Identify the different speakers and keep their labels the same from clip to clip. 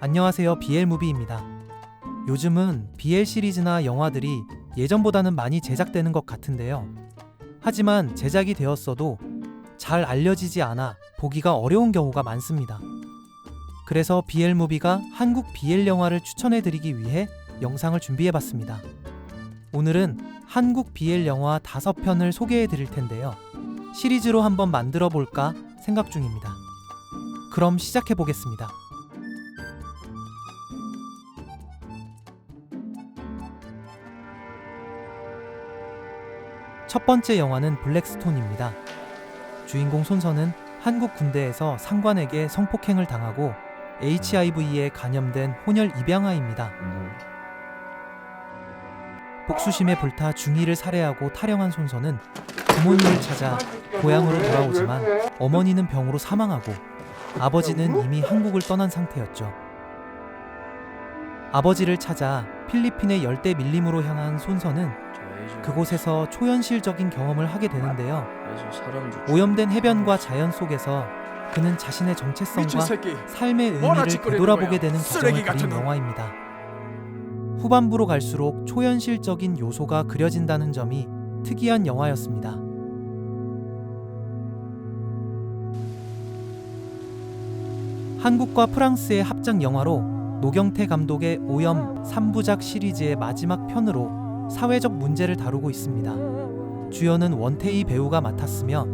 Speaker 1: 안녕하세요. BL무비입니다. 요즘은 BL 시리즈나 영화들이 예전보다는 많이 제작되는 것 같은데요. 하지만 제작이 되었어도 잘 알려지지 않아 보기가 어려운 경우가 많습니다. 그래서 BL무비가 한국 BL 영화를 추천해드리기 위해 영상을 준비해봤습니다. 오늘은 한국 BL 영화 5편을 소개해드릴 텐데요. 시리즈로 한번 만들어볼까 생각 중입니다. 그럼 시작해보겠습니다. 첫 번째 영화는 블랙스톤입니다. 주인공 손선은 한국 군대에서 상관에게 성폭행을 당하고 HIV에 감염된 혼혈 입양아입니다. 복수심에 불타 중이를 살해하고 탈영한 손선은 부모님을 찾아 고향으로 돌아오지만 어머니는 병으로 사망하고 아버지는 이미 한국을 떠난 상태였죠. 아버지를 찾아 필리핀의 열대 밀림으로 향한 손선은 그곳에서 초현실적인 경험을 하게 되는데요. 오염된 해변과 자연 속에서 그는 자신의 정체성과 삶의 의미를 되돌아보게 되는 과정을 그린 영화입니다. 후반부로 갈수록 초현실적인 요소가 그려진다는 점이 특이한 영화였습니다. 한국과 프랑스의 합작 영화로 노경태 감독의 오염 3부작 시리즈의 마지막 편으로 사회적 문제를 다루고 있습니다. 주연은 원태희 배우가 맡았으며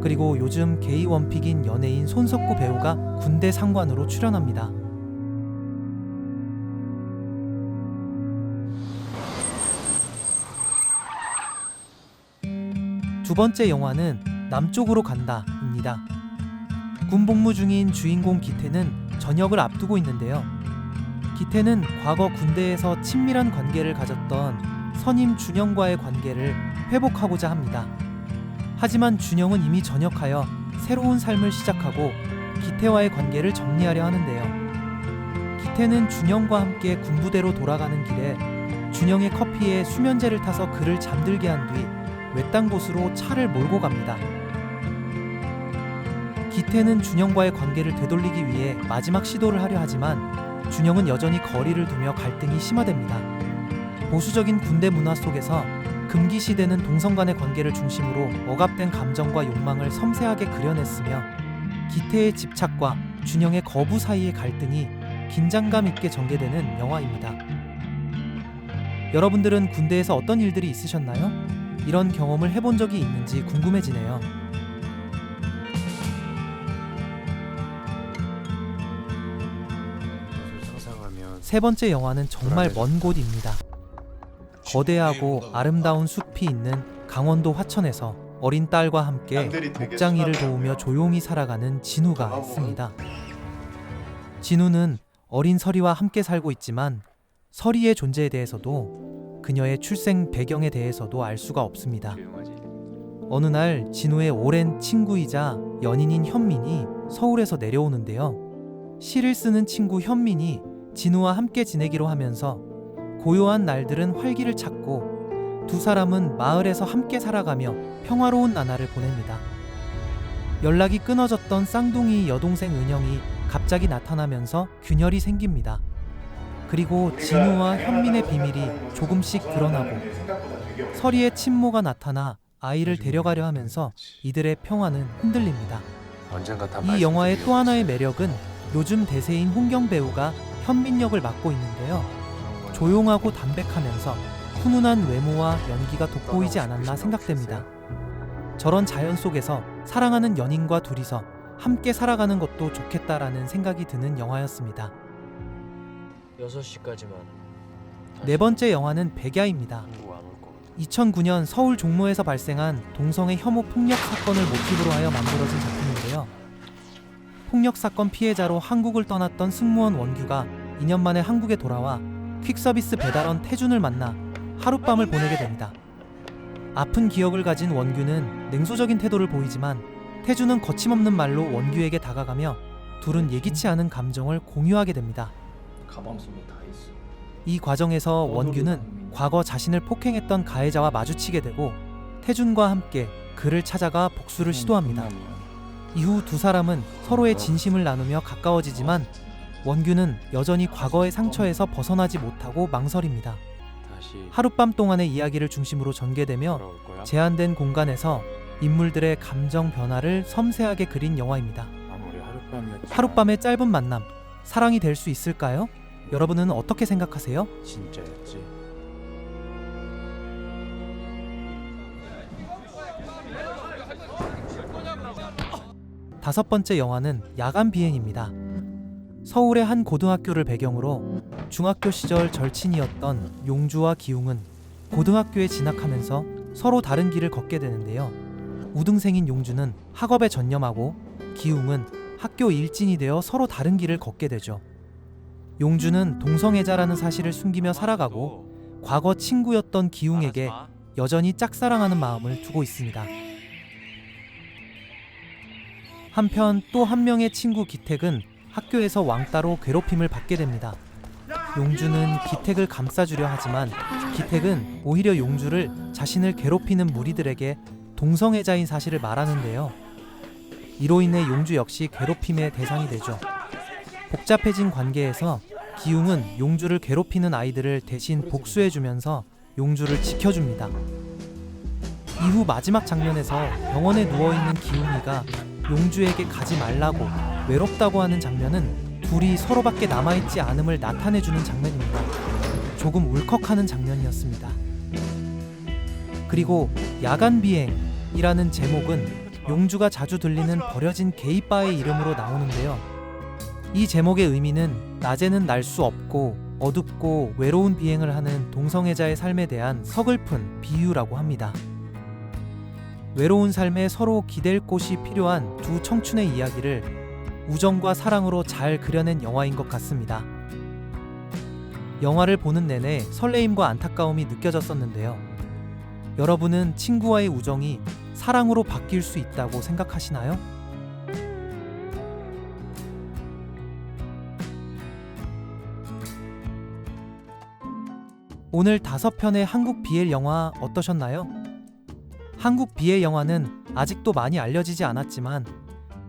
Speaker 1: 그리고 요즘 게이 원픽인 연예인 손석구 배우가 군대 상관으로 출연합니다. 두 번째 영화는 남쪽으로 간다입니다. 군복무 중인 주인공 기태는 전역을 앞두고 있는데요. 기태는 과거 군대에서 친밀한 관계를 가졌던 선임 준영과의 관계를 회복하고자 합니다. 하지만 준영은 이미 전역하여 새로운 삶을 시작하고 기태와의 관계를 정리하려 하는데요. 기태는 준영과 함께 군부대로 돌아가는 길에 준영의 커피에 수면제를 타서 그를 잠들게 한 뒤 외딴 곳으로 차를 몰고 갑니다. 기태는 준영과의 관계를 되돌리기 위해 마지막 시도를 하려 하지만 준영은 여전히 거리를 두며 갈등이 심화됩니다. 보수적인 군대 문화 속에서 금기시되는 동성 간의 관계를 중심으로 억압된 감정과 욕망을 섬세하게 그려냈으며 기태의 집착과 준영의 거부 사이의 갈등이 긴장감 있게 전개되는 영화입니다. 여러분들은 군대에서 어떤 일들이 있으셨나요? 이런 경험을 해본 적이 있는지 궁금해지네요. 세 번째 영화는 정말 먼 곳입니다. 거대하고 아름다운 숲이 있는 강원도 화천에서 어린 딸과 함께 목장일을 도우며 조용히 살아가는 진우가 있습니다. 진우는 어린 서리와 함께 살고 있지만 서리의 존재에 대해서도 그녀의 출생 배경에 대해서도 알 수가 없습니다. 어느 날 진우의 오랜 친구이자 연인인 현민이 서울에서 내려오는데요. 시를 쓰는 친구 현민이 진우와 함께 지내기로 하면서 고요한 날들은 활기를 찾고 두 사람은 마을에서 함께 살아가며 평화로운 나날을 보냅니다. 연락이 끊어졌던 쌍둥이 여동생 은영이 갑자기 나타나면서 균열이 생깁니다. 그리고 진우와 현민의 비밀이 조금씩 드러나고 서리의 친모가 나타나 아이를 데려가려 하면서 이들의 평화는 흔들립니다. 이 영화의 또 하나의 매력은 요즘 대세인 홍경 배우가 현민 역을 맡고 있는데요. 조용하고 담백하면서 훈훈한 외모와 연기가 돋보이지 않았나 생각됩니다. 저런 자연 속에서 사랑하는 연인과 둘이서 함께 살아가는 것도 좋겠다라는 생각이 드는 영화였습니다.
Speaker 2: 6시까지만.
Speaker 1: 네 번째 영화는 백야입니다. 2009년 서울 종로에서 발생한 동성애 혐오 폭력 사건을 모티브로 하여 만들어진 작품인데요. 폭력 사건 피해자로 한국을 떠났던 승무원 원규가 2년 만에 한국에 돌아와 퀵서비스 배달원 태준을 만나 하룻밤을 보내게 됩니다. 아픈 기억을 가진 원규는 냉소적인 태도를 보이지만 태준은 거침없는 말로 원규에게 다가가며 둘은 예기치 않은 감정을 공유하게 됩니다.
Speaker 2: 가방 속에 다 있어.
Speaker 1: 이 과정에서 원규는 과거 자신을 폭행했던 가해자와 마주치게 되고 태준과 함께 그를 찾아가 복수를 시도합니다. 이후 두 사람은 서로의 진심을 나누며 가까워지지만 원규는 여전히 과거의 상처에서 벗어나지 못하고 망설입니다. 하룻밤 동안의 이야기를 중심으로 전개되며 제한된 공간에서 인물들의 감정 변화를 섬세하게 그린 영화입니다. 하룻밤의 짧은 만남, 사랑이 될 수 있을까요? 여러분은 어떻게 생각하세요?
Speaker 3: 진짜였지.
Speaker 1: 다섯 번째 영화는 야간 비행입니다. 서울의 한 고등학교를 배경으로 중학교 시절 절친이었던 용주와 기웅은 고등학교에 진학하면서 서로 다른 길을 걷게 되는데요. 우등생인 용주는 학업에 전념하고 기웅은 학교 일진이 되어 서로 다른 길을 걷게 되죠. 용주는 동성애자라는 사실을 숨기며 살아가고 과거 친구였던 기웅에게 여전히 짝사랑하는 마음을 두고 있습니다. 한편 또 한 명의 친구 기택은 학교에서 왕따로 괴롭힘을 받게 됩니다. 용주는 기택을 감싸주려 하지만 기택은 오히려 용주를 자신을 괴롭히는 무리들에게 동성애자인 사실을 말하는데요. 이로 인해 용주 역시 괴롭힘의 대상이 되죠. 복잡해진 관계에서 기웅은 용주를 괴롭히는 아이들을 대신 복수해주면서 용주를 지켜줍니다. 이후 마지막 장면에서 병원에 누워있는 기웅이가 용주에게 가지 말라고 외롭다고 하는 장면은 둘이 서로밖에 남아있지 않음을 나타내주는 장면입니다. 조금 울컥하는 장면이었습니다. 그리고 야간 비행이라는 제목은 용주가 자주 들리는 버려진 게이바의 이름으로 나오는데요. 이 제목의 의미는 낮에는 날 수 없고 어둡고 외로운 비행을 하는 동성애자의 삶에 대한 서글픈 비유라고 합니다. 외로운 삶에 서로 기댈 곳이 필요한 두 청춘의 이야기를 우정과 사랑으로 잘 그려낸 영화인 것 같습니다. 영화를 보는 내내 설레임과 안타까움이 느껴졌었는데요. 여러분은 친구와의 우정이 사랑으로 바뀔 수 있다고 생각하시나요? 오늘 5편의 한국 BL 영화 어떠셨나요? 한국 BL 영화는 아직도 많이 알려지지 않았지만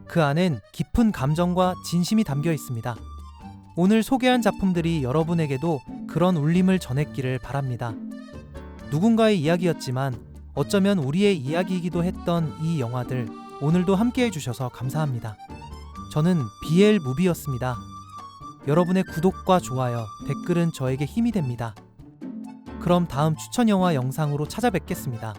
Speaker 1: 그 안엔 깊은 감정과 진심이 담겨 있습니다. 오늘 소개한 작품들이 여러분에게도 그런 울림을 전했기를 바랍니다. 누군가의 이야기였지만 어쩌면 우리의 이야기이기도 했던 이 영화들, 오늘도 함께 해주셔서 감사합니다. 저는 BL 무비였습니다. 여러분의 구독과 좋아요, 댓글은 저에게 힘이 됩니다. 그럼 다음 추천 영화 영상으로 찾아뵙겠습니다.